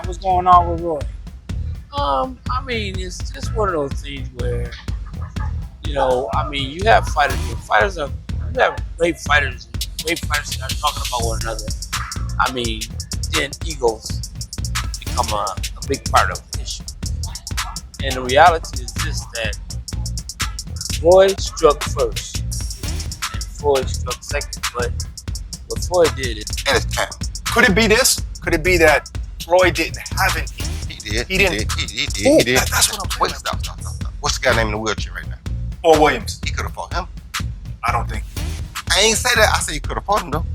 what's going on with Roy? I mean, it's just one of those things where, you have fighters. You have great fighters that are talking about one another. I mean, then egos become a big part of the issue. And the reality is this, that Roy struck first and Floyd struck second, but what Floyd did is... And it's time. Could it be this? Could it be that Floyd didn't have any? He did. That's what I'm saying. Wait, stop. What's the guy named in the wheelchair right now? Or Williams? He could have fought him. I don't think. I ain't say that. I say he could have fought him though.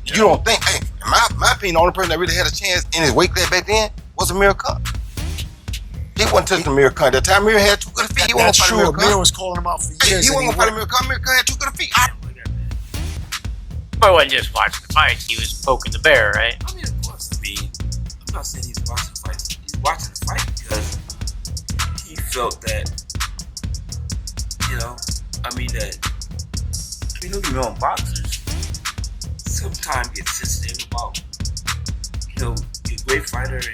Yeah. You don't think? Hey, in my opinion, the only person that really had a chance in his weight class back then was Amir Khan. He wasn't touching Amir Khan. That time Amir had 2 good feet. He That's wasn't true. Amir Khan. Amir was calling him out for years. He wasn't gonna fight Amir Khan. Amir Khan had 2 good feet. Roy wasn't just watching the fight, he was poking the bear, right? I mean, of course, I'm not saying he's watching the fight. He's watching the fight because he felt that, don't get me wrong, boxers sometimes get sensitive about, you're a great fighter and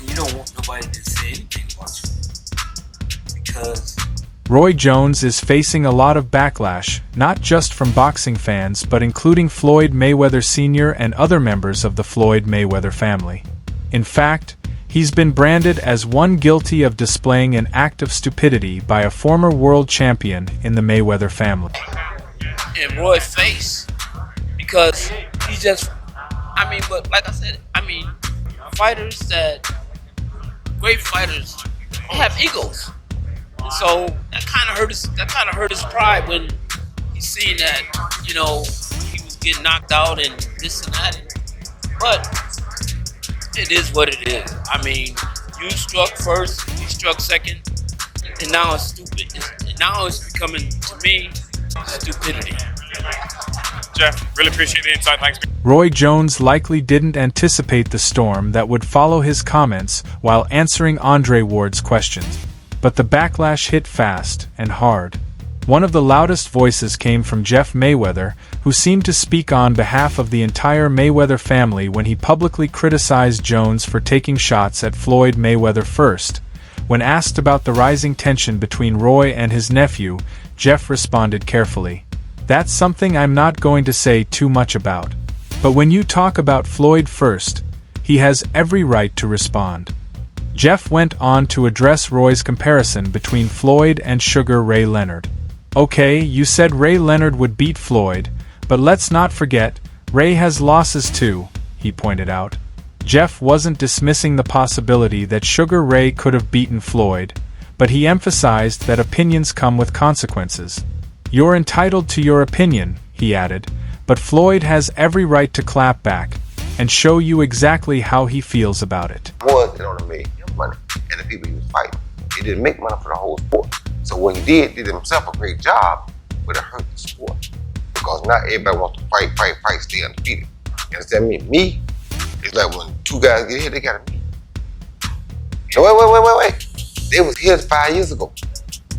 you don't want nobody to say anything about you because... Roy Jones is facing a lot of backlash, not just from boxing fans but including Floyd Mayweather Sr. and other members of the Floyd Mayweather family. In fact, he's been branded as one guilty of displaying an act of stupidity by a former world champion in the Mayweather family. In Roy's face, because he just, but like I said, fighters great fighters, they have egos. And so that kind of hurt his pride when he's seeing that, he was getting knocked out and this and that. But it is what it is. You struck first, he struck second, and now it's stupid. Now it's becoming, to me, stupidity. Jeff, really appreciate the insight. Thanks. Roy Jones likely didn't anticipate the storm that would follow his comments while answering Andre Ward's questions. But the backlash hit fast and hard. One of the loudest voices came from Jeff Mayweather, who seemed to speak on behalf of the entire Mayweather family when he publicly criticized Jones for taking shots at Floyd Mayweather first. When asked about the rising tension between Roy and his nephew, Jeff responded carefully, "That's something I'm not going to say too much about. But when you talk about Floyd first, he has every right to respond." Jeff went on to address Roy's comparison between Floyd and Sugar Ray Leonard. "Okay, you said Ray Leonard would beat Floyd, but let's not forget, Ray has losses too," he pointed out. Jeff wasn't dismissing the possibility that Sugar Ray could have beaten Floyd, but he emphasized that opinions come with consequences. "You're entitled to your opinion," he added, "but Floyd has every right to clap back and show you exactly how he feels about it." Was it only made him money and the people he was fighting? He didn't make money for the whole sport. So what he did himself a great job, but it hurt the sport. Because not everybody wants to fight, stay undefeated. You understand me? Me, it's like when 2 guys get hit, they gotta meet. So wait. They was here 5 years ago.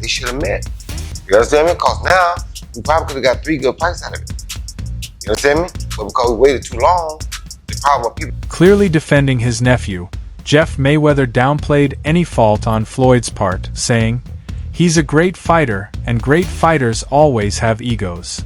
They should have met. You understand me? Because now, we probably could have got 3 good fights out of it. You understand me? But because we waited too long, the problem with people... Clearly defending his nephew, Jeff Mayweather downplayed any fault on Floyd's part, saying, "He's a great fighter, and great fighters always have egos."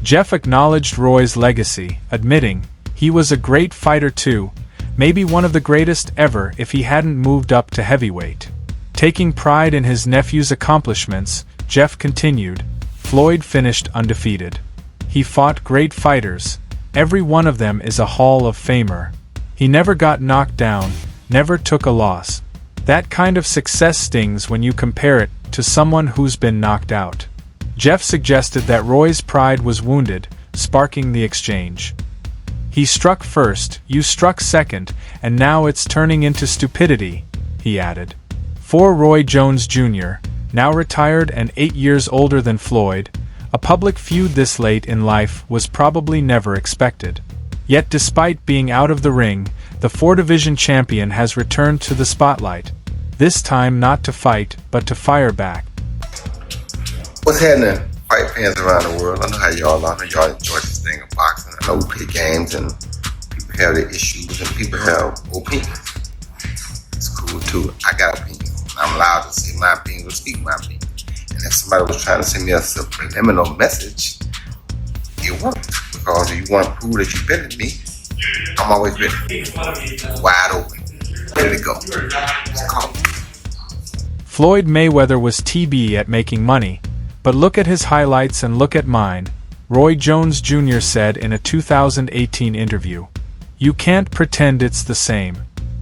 Jeff acknowledged Roy's legacy, admitting, he was a great fighter too, maybe one of the greatest ever if he hadn't moved up to heavyweight. Taking pride in his nephew's accomplishments, Jeff continued, "Floyd finished undefeated. He fought great fighters, every one of them is a Hall of Famer. He never got knocked down, never took a loss. That kind of success stings when you compare it to someone who's been knocked out." Jeff suggested that Roy's pride was wounded, sparking the exchange. "He struck first, you struck second, and now it's turning into stupidity," he added. For Roy Jones Jr., now retired and 8 years older than Floyd, a public feud this late in life was probably never expected. Yet despite being out of the ring, the 4-division champion has returned to the spotlight, this time not to fight, but to fire back. What's happening, fight fans around the world? I know how y'all are. I know y'all enjoy this thing of boxing. I know we play games and people have the issues and people have opinions. It's cool too. I got opinions. I'm allowed to say my opinion or speak my opinion. And if somebody was trying to send me a subliminal message, it worked. Because if you want to prove that you're better than me, I'm always ready. Wide open. Ready to go. It's called. Floyd Mayweather was TB at making money, but look at his highlights and look at mine, Roy Jones Jr. said in a 2018 interview. You can't pretend it's the same.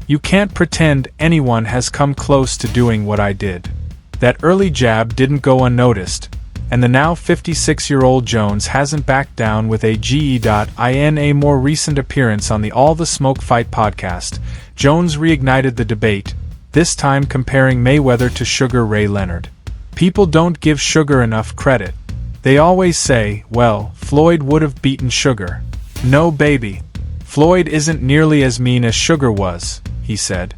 You can't pretend anyone has come close to doing what I did. That early jab didn't go unnoticed, and the now 56-year-old Jones hasn't backed down with a in a more recent appearance on the All the Smoke Fight podcast. Jones reignited the debate, this time comparing Mayweather to Sugar Ray Leonard. People don't give Sugar enough credit. They always say, well, Floyd would have beaten Sugar. No baby. Floyd isn't nearly as mean as Sugar was, he said.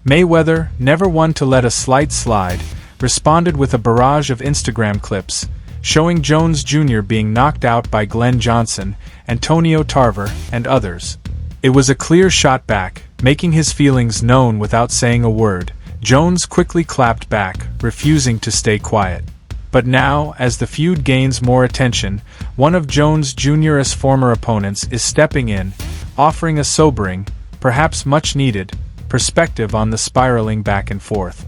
Mayweather, never one to let a slight slide, responded with a barrage of Instagram clips, showing Jones Jr. being knocked out by Glenn Johnson, Antonio Tarver, and others. It was a clear shot back, making his feelings known without saying a word. Jones quickly clapped back, refusing to stay quiet. But now, as the feud gains more attention, one of Jones Jr.'s former opponents is stepping in, offering a sobering, perhaps much needed, perspective on the spiraling back and forth.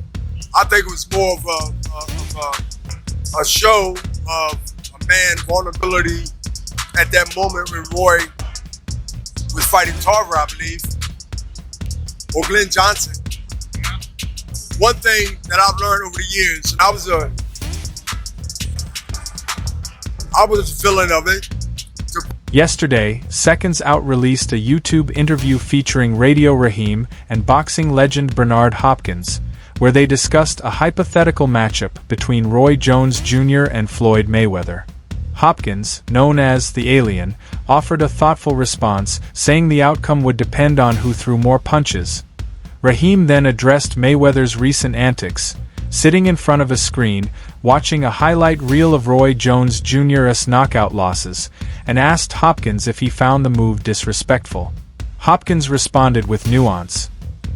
I think it was more of a show of a man's vulnerability at that moment when Roy was fighting Tarver, I believe, or Glenn Johnson. One thing that I've learned over the years, and I was a villain of it. Yesterday, Seconds Out released a YouTube interview featuring Radio Raheem and boxing legend Bernard Hopkins, where they discussed a hypothetical matchup between Roy Jones Jr. and Floyd Mayweather. Hopkins, known as the Alien, offered a thoughtful response, saying the outcome would depend on who threw more punches. Raheem then addressed Mayweather's recent antics, sitting in front of a screen, watching a highlight reel of Roy Jones Jr.'s knockout losses, and asked Hopkins if he found the move disrespectful. Hopkins responded with nuance.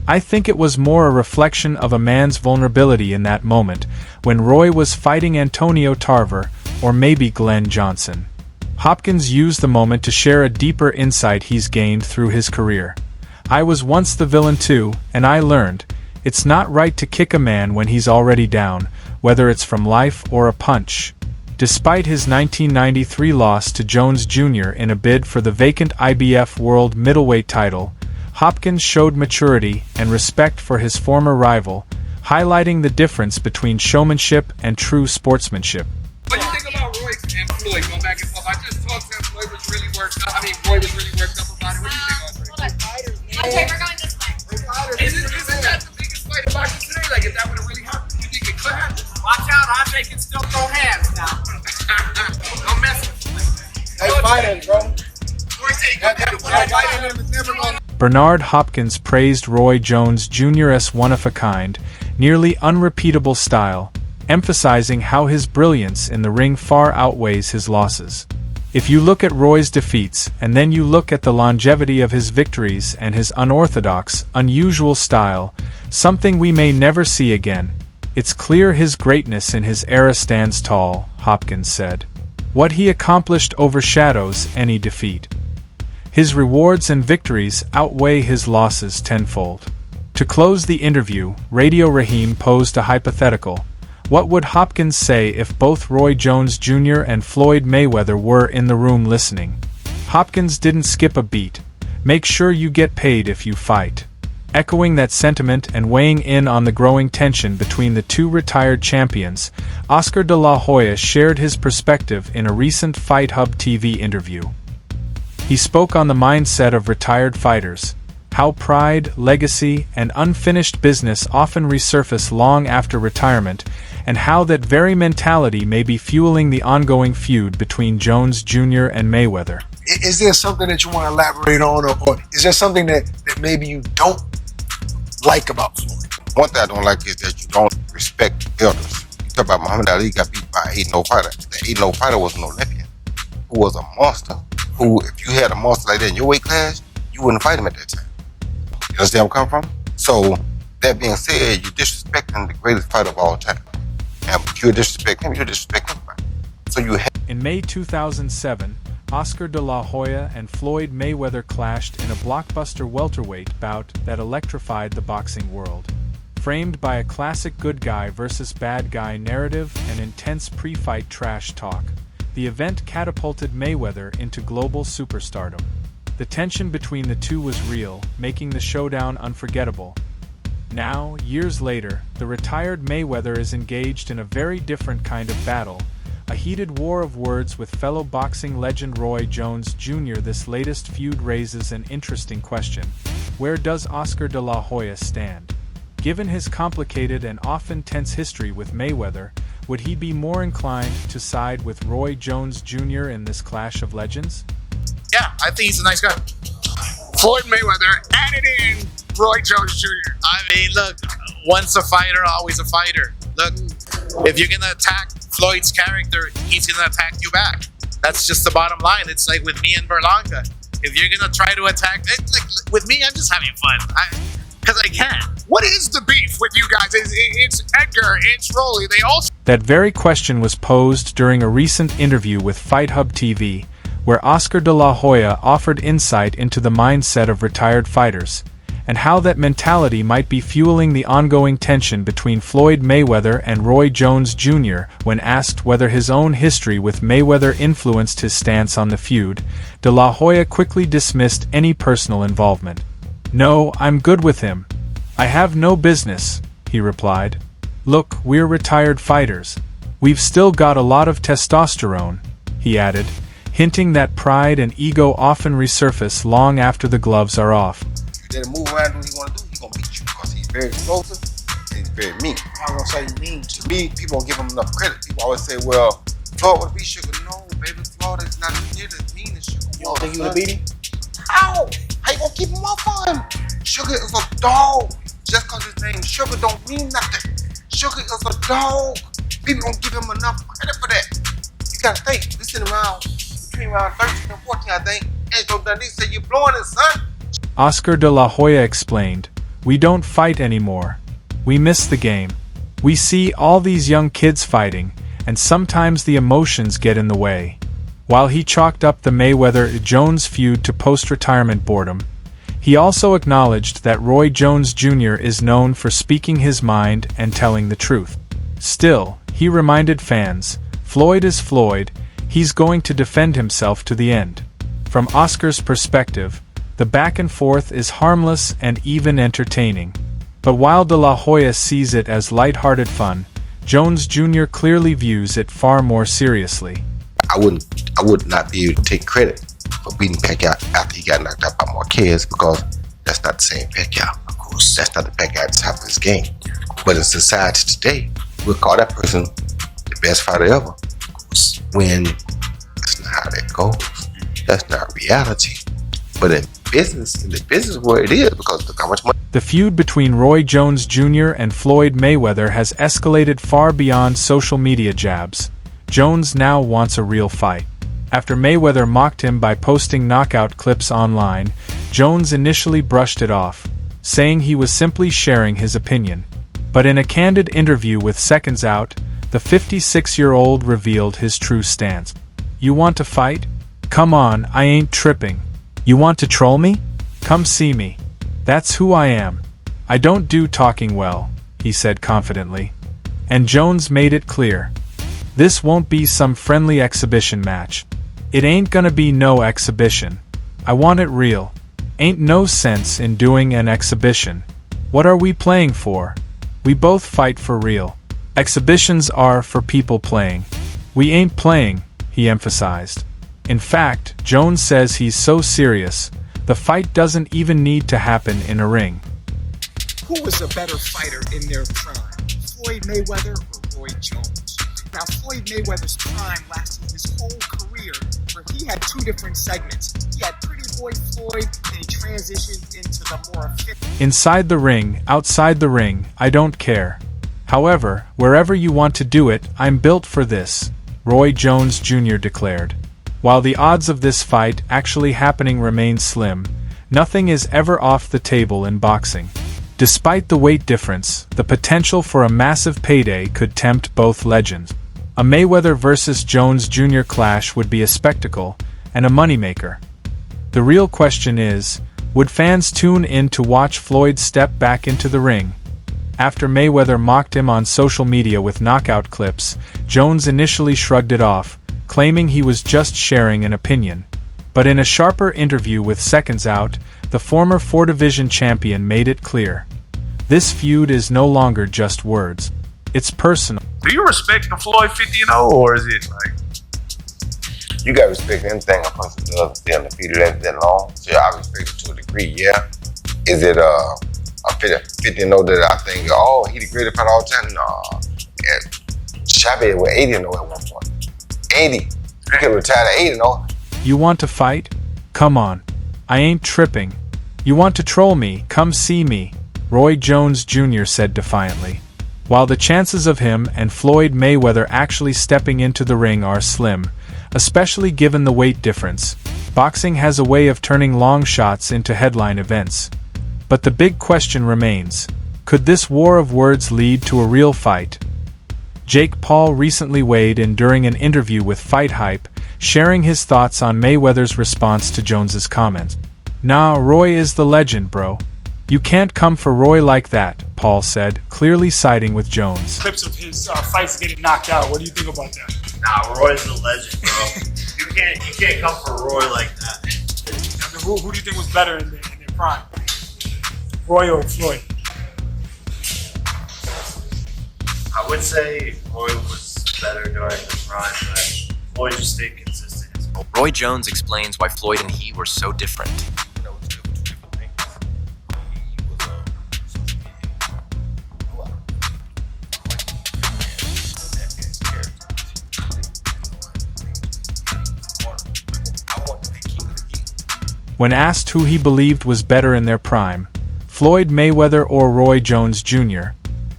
I think it was more a reflection of a man's vulnerability in that moment, when Roy was fighting Antonio Tarver, or maybe Glenn Johnson. Hopkins used the moment to share a deeper insight he's gained through his career. I was once the villain too, and I learned, it's not right to kick a man when he's already down, whether it's from life or a punch. Despite his 1993 loss to Jones Jr. in a bid for the vacant IBF World Middleweight title, Hopkins showed maturity and respect for his former rival, highlighting the difference between showmanship and true sportsmanship. What do you think about Roy and Floyd going back and forth? I just talked to him. Floyd was really worked up. Roy was really worked up about it. What do you think, Andre? Okay, we're going this way. Isn't that the biggest fight in boxing today? Like, if that would have really happened, you think it could happen? Watch out, Andre can still throw hands now. Don't mess with him. Hey, fighters, bro. Roy said, Bernard Hopkins praised Roy Jones Jr.'s one-of-a-kind, nearly unrepeatable style, emphasizing how his brilliance in the ring far outweighs his losses. If you look at Roy's defeats and then you look at the longevity of his victories and his unorthodox, unusual style, something we may never see again, it's clear his greatness in his era stands tall, Hopkins said. What he accomplished overshadows any defeat. His rewards and victories outweigh his losses tenfold. To close the interview, Radio Raheem posed a hypothetical. What would Hopkins say if both Roy Jones Jr. and Floyd Mayweather were in the room listening? Hopkins didn't skip a beat. Make sure you get paid if you fight. Echoing that sentiment and weighing in on the growing tension between the two retired champions, Oscar de la Hoya shared his perspective in a recent Fight Hub TV interview. He spoke on the mindset of retired fighters, how pride, legacy, and unfinished business often resurface long after retirement, and how that very mentality may be fueling the ongoing feud between Jones Jr. and Mayweather. Is there something that you want to elaborate on, or is there something that maybe you don't like about Floyd? One thing I don't like is that you don't respect elders. You talk about Muhammad Ali got beat by an 8-0 fighter. The 8-0 fighter was an Olympian who was a monster. Who, if you had a monster like that in your weight class, you wouldn't fight him at that time. You understand where I'm coming from? So, that being said, you're disrespecting the greatest fighter of all time. And if you disrespect him, you disrespect everybody. So you have... In May 2007, Oscar de la Hoya and Floyd Mayweather clashed in a blockbuster welterweight bout that electrified the boxing world. Framed by a classic good guy versus bad guy narrative and intense pre-fight trash talk, the event catapulted Mayweather into global superstardom. The tension between the two was real, making the showdown unforgettable. Now, years later, the retired Mayweather is engaged in a very different kind of battle, a heated war of words with fellow boxing legend Roy Jones Jr. This latest feud raises an interesting question. Where does Oscar de la Hoya stand? Given his complicated and often tense history with Mayweather, would he be more inclined to side with Roy Jones Jr. in this clash of legends? Yeah, I think he's a nice guy. Floyd Mayweather added in Roy Jones Jr. I mean, look, once a fighter, always a fighter. Look, if you're gonna attack Floyd's character, he's gonna attack you back. That's just the bottom line. It's like with me and Berlanga. If you're gonna try to attack, like with me, I'm just having fun. Because I can. What is the beef with you guys? It's Edgar, it's Rolly, they all... That very question was posed during a recent interview with Fight Hub TV, where Oscar de la Hoya offered insight into the mindset of retired fighters, and how that mentality might be fueling the ongoing tension between Floyd Mayweather and Roy Jones Jr. When asked whether his own history with Mayweather influenced his stance on the feud, de la Hoya quickly dismissed any personal involvement. "No, I'm good with him. I have no business," he replied. "Look, we're retired fighters. We've still got a lot of testosterone," he added, hinting that pride and ego often resurface long after the gloves are off. If you let him move around and do what he want to do, he's going to beat you because he's very explosive and he's very mean. I'm gonna say mean to To me, people don't give him enough credit. People always say, well, Floyd would beat Sugar. No, baby, Floyd is not near as mean as Sugar. You don't think he would have beat him? How? How you gonna keep him off on him? Sugar is a dog. Just cause his name Sugar don't mean nothing. Sugar is a dog. People don't give him enough credit for that. You gotta think, this is around between round 13 and 14, I think. Angelo Dundee said, you're blowing it, son. Oscar de la Hoya explained, "We don't fight anymore. We miss the game. We see all these young kids fighting, and sometimes the emotions get in the way." While he chalked up the Mayweather-Jones feud to post-retirement boredom, he also acknowledged that Roy Jones Jr. is known for speaking his mind and telling the truth. Still, he reminded fans, Floyd is Floyd, he's going to defend himself to the end. From Oscar's perspective, the back and forth is harmless and even entertaining. But while de la Hoya sees it as light-hearted fun, Jones Jr. clearly views it far more seriously. I would not be able to take credit for beating Pacquiao after he got knocked out by Marquez because that's not the same Pacquiao. Of course, that's not the Pacquiao at the top of his game. But in society today, we'll call that person the best fighter ever. Of course, when that's not how that goes. That's not reality. But in the business world, it is because look how much money. The feud between Roy Jones Jr. and Floyd Mayweather has escalated far beyond social media jabs. Jones now wants a real fight. After Mayweather mocked him by posting knockout clips online, Jones initially brushed it off, saying he was simply sharing his opinion. But in a candid interview with Seconds Out, the 56-year-old revealed his true stance. "You want to fight? Come on, I ain't tripping. You want to troll me? Come see me. That's who I am. I don't do talking well," he said confidently. And Jones made it clear. "This won't be some friendly exhibition match. It ain't gonna be no exhibition. I want it real. Ain't no sense in doing an exhibition. What are we playing for? We both fight for real. Exhibitions are for people playing. We ain't playing," he emphasized. In fact, Jones says he's so serious, the fight doesn't even need to happen in a ring. Who was a better fighter in their prime, Floyd Mayweather or Roy Jones? Now, Floyd Mayweather's prime lasted his whole career, where he had two different segments. He had Pretty Boy Floyd, and he transitioned into the more Inside the ring, outside the ring, I don't care. However, wherever you want to do it, I'm built for this, Roy Jones Jr. declared. While the odds of this fight actually happening remain slim, nothing is ever off the table in boxing. Despite the weight difference, the potential for a massive payday could tempt both legends. A Mayweather vs. Jones Jr. clash would be a spectacle and a moneymaker. The real question is, would fans tune in to watch Floyd step back into the ring? After Mayweather mocked him on social media with knockout clips, Jones initially shrugged it off, claiming he was just sharing an opinion. But in a sharper interview with Seconds Out, the former four-division champion made it clear. This feud is no longer just words. It's personal. Do you respect the Floyd 50-0, or is it like... You gotta respect anything a person does stay undefeated that long. So I respect it to a degree, yeah. Is it a 50-0 that I think, oh, he the greatest fighter all time? No. Chavez was 80-0 at one point. 80. He could retire at 80-0. You want to fight? Come on. I ain't tripping. You want to troll me? Come see me, Roy Jones Jr. said defiantly. While the chances of him and Floyd Mayweather actually stepping into the ring are slim, especially given the weight difference, boxing has a way of turning long shots into headline events. But the big question remains, could this war of words lead to a real fight? Jake Paul recently weighed in during an interview with Fight Hype, sharing his thoughts on Mayweather's response to Jones's comments. Nah, Roy is the legend, bro. You can't come for Roy like that, Paul said, clearly siding with Jones. Clips of his fights getting knocked out. What do you think about that? Nah, Roy's the legend, bro. you can't come for Roy like that. I mean, who do you think was better in their prime? Roy or Floyd? I would say Roy was better during the prime, but Floyd just stayed consistent. Roy Jones explains why Floyd and he were so different. When asked who he believed was better in their prime, Floyd Mayweather or Roy Jones Jr.,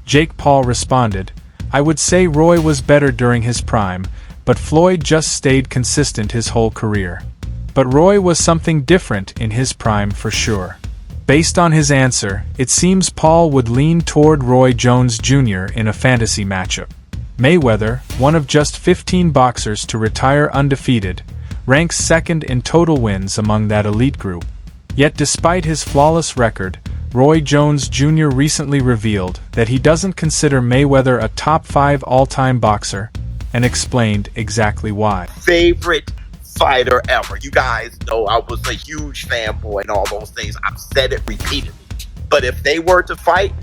Jake Paul responded, I would say Roy was better during his prime, but Floyd just stayed consistent his whole career. But Roy was something different in his prime for sure. Based on his answer, it seems Paul would lean toward Roy Jones Jr. in a fantasy matchup. Mayweather, one of just 15 boxers to retire undefeated, ranks second in total wins among that elite group. Yet despite his flawless record, Roy Jones Jr. recently revealed that he doesn't consider Mayweather a top 5 all-time boxer, and explained exactly why. Favorite fighter ever. You guys know I was a huge fanboy and all those things. I've said it repeatedly. But if they were to fight,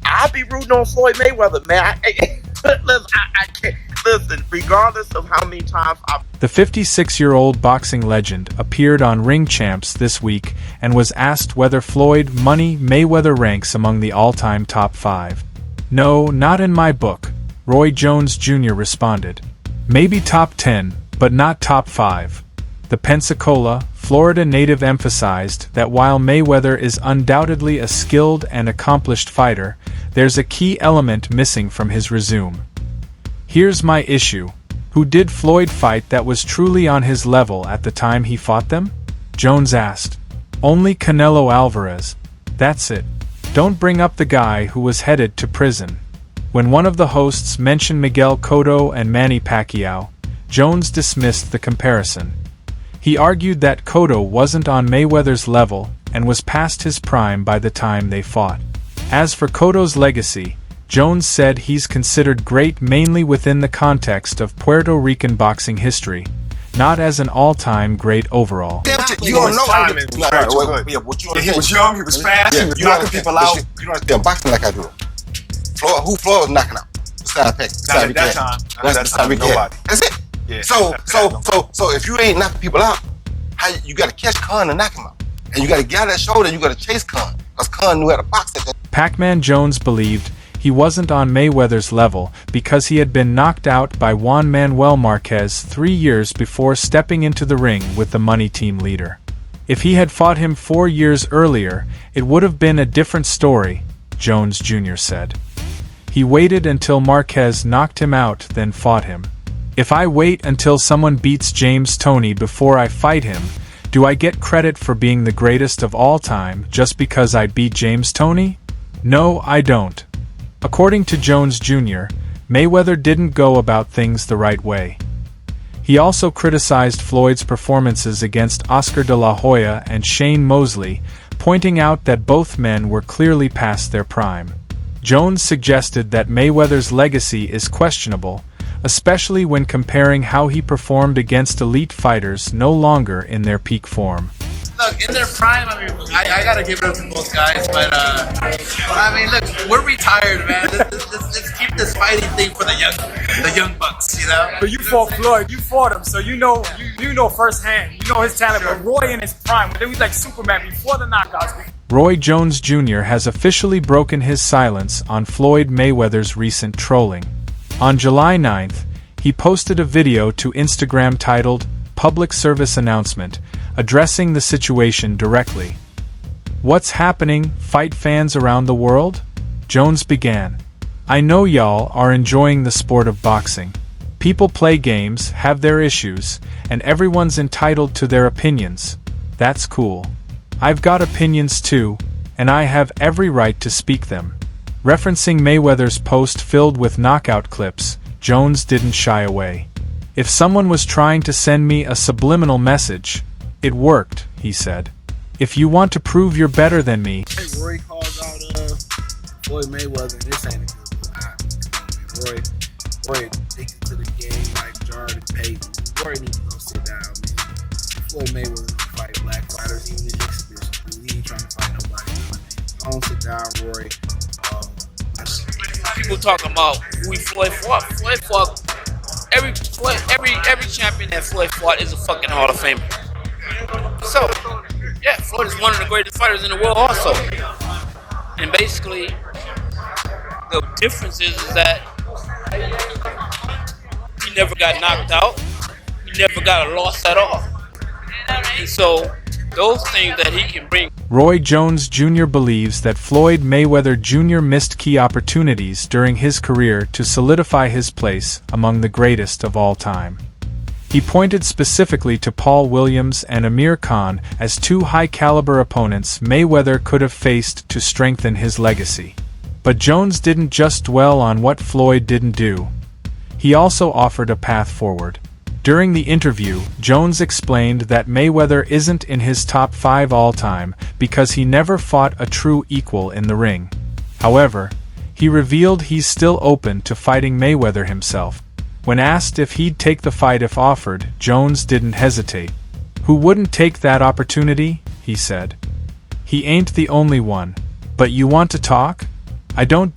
I'd be rooting on Floyd Mayweather, man. I can't. Listen, regardless of how many times The 56-year-old boxing legend appeared on Ring Champs this week and was asked whether Floyd Money Mayweather ranks among the all-time top 5. No, not in my book, Roy Jones Jr. responded. Maybe top 10, but not top 5. The Pensacola, Florida native emphasized that while Mayweather is undoubtedly a skilled and accomplished fighter, there's a key element missing from his resume. Here's my issue. Who did Floyd fight that was truly on his level at the time he fought them? Jones asked. Only Canelo Alvarez. That's it. Don't bring up the guy who was headed to prison. When one of the hosts mentioned Miguel Cotto and Manny Pacquiao, Jones dismissed the comparison. He argued that Cotto wasn't on Mayweather's level and was past his prime by the time they fought. As for Cotto's legacy, Jones said he's considered great mainly within the context of Puerto Rican boxing history, not as an all-time great overall. You don't know how He was young, he was fast, he was knocking people out. You don't understand boxing like I do. Who Floyd was knocking out? Besides Peck. Not at that time. Not at that time, nobody. That's it. Yeah, so if you ain't knocking people out, you got to catch Khan and knock him out. And you got to get out that shoulder and you got to chase Khan. Because Khan knew how to box at that. Pac-Man Jones believed he wasn't on Mayweather's level because he had been knocked out by Juan Manuel Marquez 3 years before stepping into the ring with the Money Team leader. If he had fought him 4 years earlier, it would have been a different story, Jones Jr. said. He waited until Marquez knocked him out, then fought him. If I wait until someone beats James Toney before I fight him, Do I get credit for being the greatest of all time just because I beat James Toney? No, I don't. According to Jones Jr., Mayweather didn't go about things the right way. He also criticized Floyd's performances against Oscar de la Hoya and Shane Mosley, pointing out that both men were clearly past their prime. Jones suggested that Mayweather's legacy is questionable, especially when comparing how he performed against elite fighters no longer in their peak form. Look, in their prime, I mean, I gotta give it up to both guys, but I mean, look, we're retired, man. Let's keep this fighting thing for the young bucks, you know. But you fought Floyd, you fought him, so you know firsthand, you know his talent. But Roy in his prime, when he was like Superman before the knockouts. Roy Jones Jr. has officially broken his silence on Floyd Mayweather's recent trolling. On July 9th, he posted a video to Instagram titled Public Service Announcement, addressing the situation directly. "What's happening, fight fans around the world?" Jones began. "I know y'all are enjoying the sport of boxing. People play games, have their issues, and everyone's entitled to their opinions. That's cool. I've got opinions too, and I have every right to speak them." Referencing Mayweather's post filled with knockout clips, Jones didn't shy away. "If someone was trying to send me a subliminal message, it worked," he said. "If you want to prove you're better than me..." Roy calls out Floyd Mayweather, and this ain't a good look. Roy addicted to the game like Jordan Payton. Roy needs to go sit down, man. Floyd Mayweather don't fight black fighters, even in exhibition. He ain't trying to fight nobody. Don't sit down, Roy. People talking about who Floyd fought. Floyd fought every champion that Floyd fought is a fucking Hall of Famer. So, yeah, Floyd is one of the greatest fighters in the world also. And basically, the difference is that he never got knocked out. He never got a loss at all. And so, those things that he can bring. Roy Jones Jr. believes that Floyd Mayweather Jr. missed key opportunities during his career to solidify his place among the greatest of all time. He pointed specifically to Paul Williams and Amir Khan as two high-caliber opponents Mayweather could have faced to strengthen his legacy. But Jones didn't just dwell on what Floyd didn't do. He also offered a path forward. During the interview, Jones explained that Mayweather isn't in his top 5 all-time because he never fought a true equal in the ring. However, he revealed he's still open to fighting Mayweather himself. When asked if he'd take the fight if offered, Jones didn't hesitate. "Who wouldn't take that opportunity?" he said. "He ain't the only one. But you want to talk? I don't